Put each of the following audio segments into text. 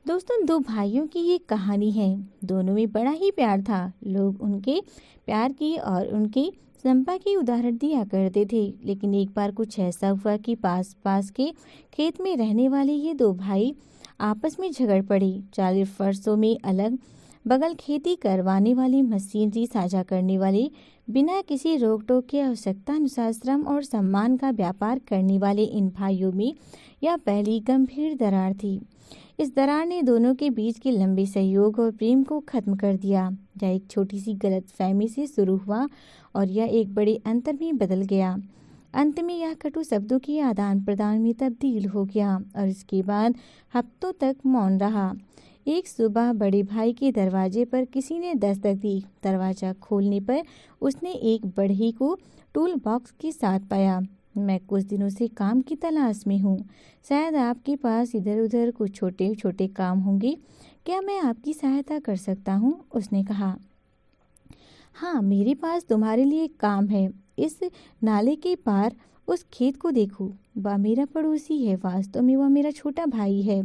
दोस्तों, दो भाइयों की ये कहानी है। दोनों में बड़ा ही प्यार था। लोग उनके प्यार की और उनकी संपा की उदाहरण दिया करते थे। लेकिन एक बार कुछ ऐसा हुआ कि पास पास के खेत में रहने वाले ये दो भाई आपस में झगड़ पड़े। 40 वर्षों में अलग बगल खेती करवाने वाली मशीनरी साझा करने वाले, बिना किसी रोक टोक के आवश्यकता अनुसार श्रम और सम्मान का व्यापार करने वाले इन भाइयों में यह पहली गंभीर दरार थी। इस दरार ने दोनों के बीच के लंबे सहयोग और प्रेम को खत्म कर दिया। यह एक छोटी सी गलतफहमी से शुरू हुआ और यह एक बड़े अंतर में बदल गया। अंत में यह कटु शब्दों के आदान प्रदान में तब्दील हो गया और इसके बाद हफ्तों तक मौन रहा। एक सुबह बड़े भाई के दरवाजे पर किसी ने दस्तक दी। दरवाजा खोलने पर उसने एक बढ़ई को टूल बॉक्स के साथ पाया। मैं कुछ दिनों से काम की तलाश में हूँ। शायद आपके पास इधर उधर कुछ छोटे छोटे काम होंगे। क्या मैं आपकी सहायता कर सकता हूँ? उसने कहा। हाँ, मेरे पास तुम्हारे लिए एक काम है। इस नाले के पार उस खेत को देखो। वह मेरा पड़ोसी है। वास्तव में वह मेरा छोटा भाई है।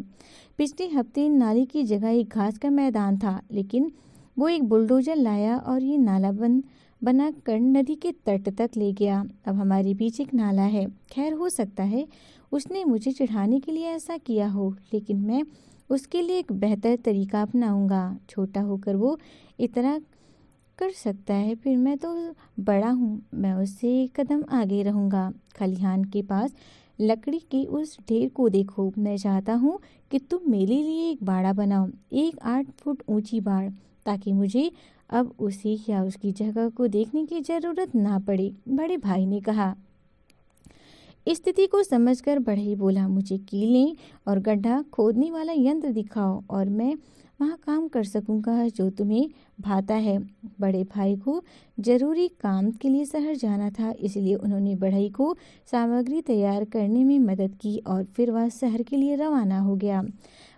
पिछले हफ्ते नाले की जगह एक घास का मैदान था, लेकिन वो एक बुलडोजर लाया और ये नाला बनाकर नदी के तट तक ले गया। अब हमारे बीच एक नाला है। खैर, हो सकता है उसने मुझे चिढ़ाने के लिए ऐसा किया हो, लेकिन मैं उसके लिए एक बेहतर तरीका अपनाऊंगा। छोटा होकर वो इतना कर सकता है, फिर मैं तो बड़ा हूँ। मैं उससे एक कदम आगे रहूँगा। खलिहान के पास लकड़ी के उस ढेर को देखो। मैं चाहता हूँ कि तुम मेरे लिए एक बाड़ा बनाओ, एक 8 फुट ऊंची बाड़, ताकि मुझे अब उसी या उसकी जगह को देखने की जरूरत ना पड़े। बड़े भाई ने कहा। स्थिति को समझकर बढ़ई बोला, मुझे कीलें और गड्ढा खोदने वाला यंत्र दिखाओ और मैं वहाँ काम कर सकूँगा जो तुम्हें भाता है। बड़े भाई को जरूरी काम के लिए शहर जाना था, इसलिए उन्होंने बढ़ई को सामग्री तैयार करने में मदद की और फिर वह शहर के लिए रवाना हो गया।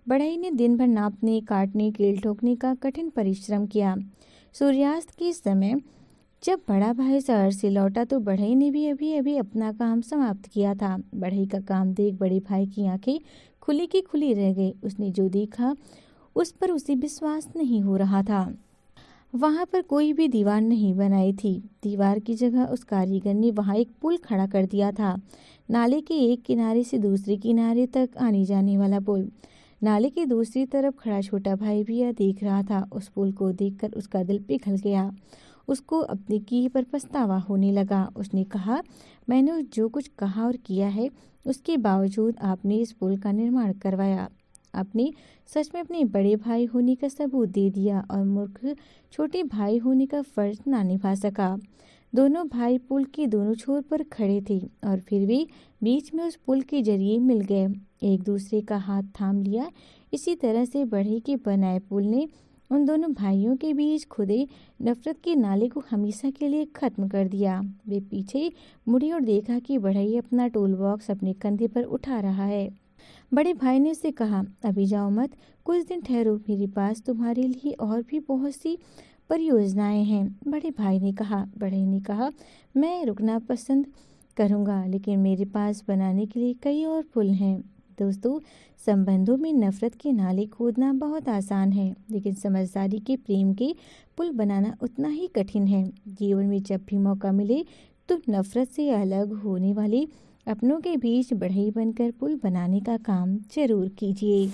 बढ़ई ने दिन भर नापने, काटने, कील ठोकने का कठिन परिश्रम किया। सूर्यास्त के समय जब बड़ा भाई शहर से लौटा तो बढ़ई ने भी अभी अभी अपना काम समाप्त किया था। बढ़ई का काम देख बड़े भाई की आंखें खुली की खुली रह गई। उसने जो देखा उस पर उसे विश्वास नहीं हो रहा था। वहां पर कोई भी दीवार नहीं बनाई थी। दीवार की जगह उस कारीगर ने वहां एक पुल खड़ा कर दिया था। नाले के एक किनारे से दूसरे किनारे तक आने जाने वाला पुल। नाले की दूसरी तरफ खड़ा छोटा भाई भी यह देख रहा था। उस पुल को देखकर उसका दिल पिघल गया। उसको अपने किए पर पछतावा होने लगा। उसने कहा, मैंने जो कुछ कहा और किया है उसके बावजूद आपने इस पुल का निर्माण करवाया। आपने सच में अपने बड़े भाई होने का सबूत दे दिया और मूर्ख छोटे भाई होने का फर्ज ना निभा सका। दोनों भाई पुल के दोनों छोर पर खड़े थे और फिर वे बीच में उस पुल के जरिए मिल गए, एक दूसरे का हाथ थाम लिया। इसी तरह से बढ़ई के बनाए पुल ने उन दोनों भाइयों के बीच खुदे नफरत के नाले को हमेशा के लिए खत्म कर दिया। वे पीछे मुड़ी और देखा कि बढ़ई अपना टूल बॉक्स अपने कंधे पर उठा रहा है। बड़े भाई ने उससे कहा, अभी जाओ मत, कुछ दिन ठहरो, मेरे पास तुम्हारे लिए और भी बहुत सी परियोजनाएं हैं। बड़े भाई ने कहा। बढ़ई ने कहा, मैं रुकना पसंद करूंगा, लेकिन मेरे पास बनाने के लिए कई और पुल हैं। दोस्तों, संबंधों में नफरत के नाले खोदना बहुत आसान है, लेकिन समझदारी के प्रेम के पुल बनाना उतना ही कठिन है। जीवन में जब भी मौका मिले तो नफरत से अलग होने वाले अपनों के बीच बढ़ई बनकर पुल बनाने का काम जरूर कीजिए।